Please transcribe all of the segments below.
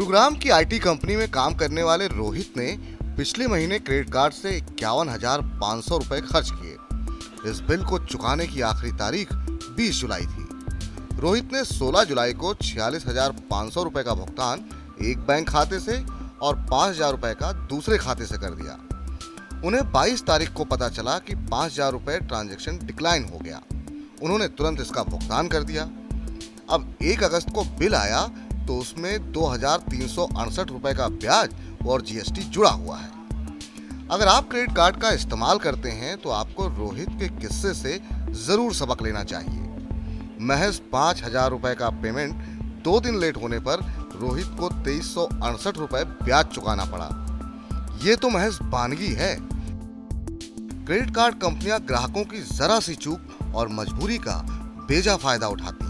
गुरुग्राम की IT company में काम करने वाले रोहित ने पिछले महीने क्रेडिट कार्ड से 51,500 रुपए खर्च किए। इस बिल को चुकाने की आखिरी तारीख 20 जुलाई थी। रोहित ने 16 जुलाई को 46,500 रुपए का भुगतान एक बैंक खाते से और 5,000 रुपए का दूसरे खाते से कर दिया। उन्हें 22 तारीख को पता चला कि 5,000 रुपए ट्रांजैक्शन डिक्लाइन हो गया। उन्होंने तुरंत इसका भुगतान कर दिया। अब 1 अगस्त को बिल आया तो उसमें 2,368 रुपए का ब्याज और जीएसटी जुड़ा हुआ है। अगर आप क्रेडिट कार्ड का इस्तेमाल करते हैं तो आपको रोहित के किस्से से जरूर सबक लेना चाहिए। महज 5,000 रुपए का पेमेंट 2 दिन लेट होने पर रोहित को 2,368 रुपए ब्याज चुकाना पड़ा। ये तो महज वानगी है। क्रेडिट कार्ड कंपनियां ग्राहकों की जरा सी चूक और मजबूरी का बेजा फायदा उठाती हैं।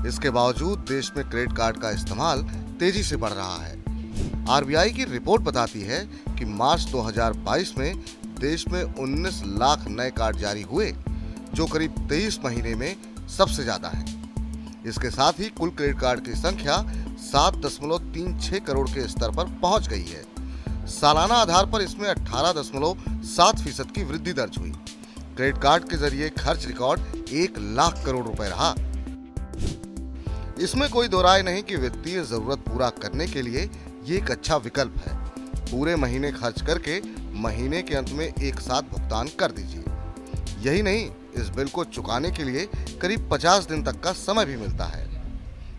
इसके बावजूद देश में क्रेडिट कार्ड का इस्तेमाल तेजी से बढ़ रहा है। आरबीआई की रिपोर्ट बताती है कि मार्च 2022 में देश में 19 लाख नए कार्ड जारी हुए, जो करीब 23 महीने में सबसे ज्यादा है। इसके साथ ही कुल क्रेडिट कार्ड की संख्या 7.36 करोड़ के स्तर पर पहुंच गई है। सालाना आधार पर इसमें 18.7% की वृद्धि दर्ज हुई। क्रेडिट कार्ड के जरिए खर्च रिकॉर्ड 1 लाख करोड़ रुपए रहा। इसमें कोई दो राय नहीं कि वित्तीय जरूरत पूरा करने के लिए ये एक अच्छा विकल्प है। पूरे महीने खर्च करके महीने के अंत में एक साथ भुगतान कर दीजिए। यही नहीं, इस बिल को चुकाने के लिए करीब 50 दिन तक का समय भी मिलता है।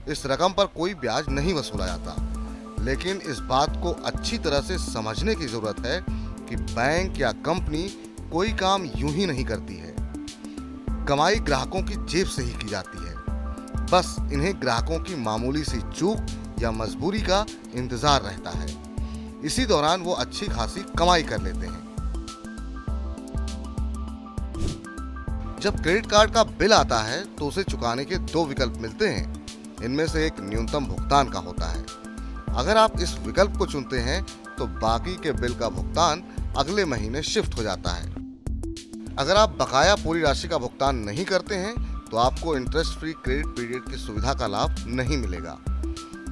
इस रकम पर कोई ब्याज नहीं वसूला जाता, लेकिन इस बात को अच्छी तरह से समझने की जरूरत है कि बैंक या कंपनी कोई काम यूं ही नहीं करती है। कमाई ग्राहकों की जेब से ही की जाती है। बस इन्हें ग्राहकों की मामूली सी चूक या मजबूरी का इंतजार रहता है। इसी दौरान वो अच्छी खासी कमाई कर लेते हैं। जब क्रेडिट कार्ड का बिल आता है तो उसे चुकाने के 2 विकल्प मिलते हैं। इनमें से एक न्यूनतम भुगतान का होता है। अगर आप इस विकल्प को चुनते हैं तो बाकी के बिल का भुगतान अगले महीने शिफ्ट हो जाता है। अगर आप बकाया पूरी राशि का भुगतान नहीं करते हैं तो आपको इंटरेस्ट फ्री क्रेडिट पीरियड की सुविधा का लाभ नहीं मिलेगा।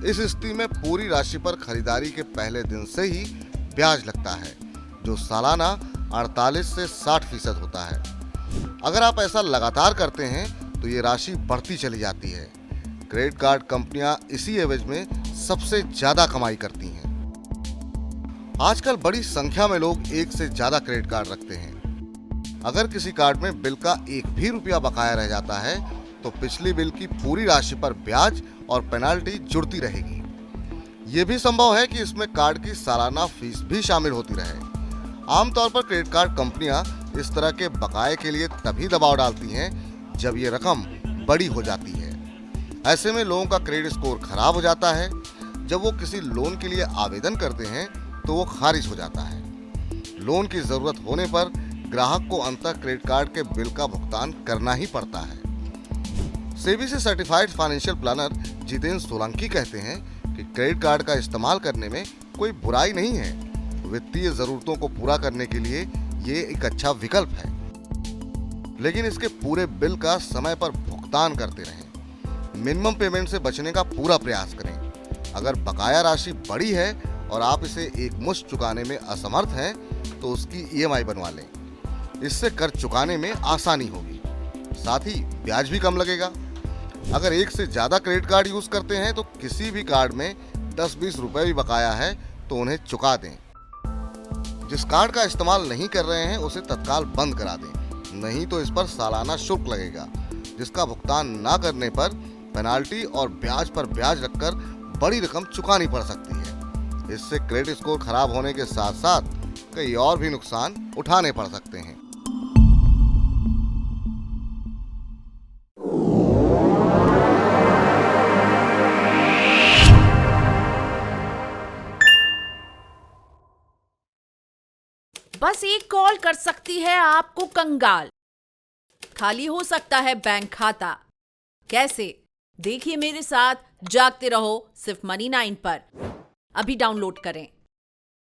इस स्थिति में पूरी राशि पर खरीदारी के पहले दिन से ही ब्याज लगता है, जो सालाना 48 से 60% होता है। अगर आप ऐसा लगातार करते हैं तो ये राशि बढ़ती चली जाती है। क्रेडिट कार्ड कंपनियां इसी एवज में सबसे ज्यादा कमाई करती हैं। आजकल बड़ी संख्या में लोग एक से ज्यादा क्रेडिट कार्ड रखते हैं। अगर किसी कार्ड में बिल का 1 भी रुपया बकाया रह जाता है तो पिछली बिल की पूरी राशि पर ब्याज और पेनाल्टी जुड़ती रहेगी। ये भी संभव है कि इसमें कार्ड की सालाना फीस भी शामिल होती रहे। आमतौर पर क्रेडिट कार्ड कंपनियां इस तरह के बकाये के लिए तभी दबाव डालती हैं जब ये रकम बड़ी हो जाती है। ऐसे में लोगों का क्रेडिट स्कोर खराब हो जाता है। जब वो किसी लोन के लिए आवेदन करते हैं तो वो खारिज हो जाता है। लोन की जरूरत होने पर ग्राहक को अंततः क्रेडिट कार्ड के बिल का भुगतान करना ही पड़ता है। सेबी से certified financial planner Jitendra Solanki कहते हैं कि क्रेडिट कार्ड का इस्तेमाल करने में कोई बुराई नहीं है। वित्तीय जरूरतों को पूरा करने के लिए ये एक अच्छा विकल्प है, लेकिन इसके पूरे बिल का समय पर भुगतान करते रहें। मिनिमम पेमेंट से बचने का पूरा प्रयास करें। अगर बकाया राशि बड़ी है और आप इसे एकमुश्त चुकाने में असमर्थ हैं तो उसकी ईएमआई बनवा लें। इससे कर्ज चुकाने में आसानी होगी, साथ ही ब्याज भी कम लगेगा। अगर एक से ज्यादा क्रेडिट कार्ड यूज करते हैं तो किसी भी कार्ड में 10-20 रुपए भी बकाया है तो उन्हें चुका दें। जिस कार्ड का इस्तेमाल नहीं कर रहे हैं उसे तत्काल बंद करा दें, नहीं तो इस पर सालाना शुल्क लगेगा, जिसका भुगतान ना करने पर पेनाल्टी और ब्याज पर ब्याज रखकर बड़ी रकम चुकानी पड़ सकती है। इससे क्रेडिट स्कोर खराब होने के साथ साथ कई और भी नुकसान उठाने पड़ सकते हैं। बस एक कॉल कर सकती है आपको कंगाल। खाली हो सकता है बैंक खाता। कैसे? देखिए मेरे साथ जागते रहो सिर्फ मनी 9 पर। अभी डाउनलोड करें।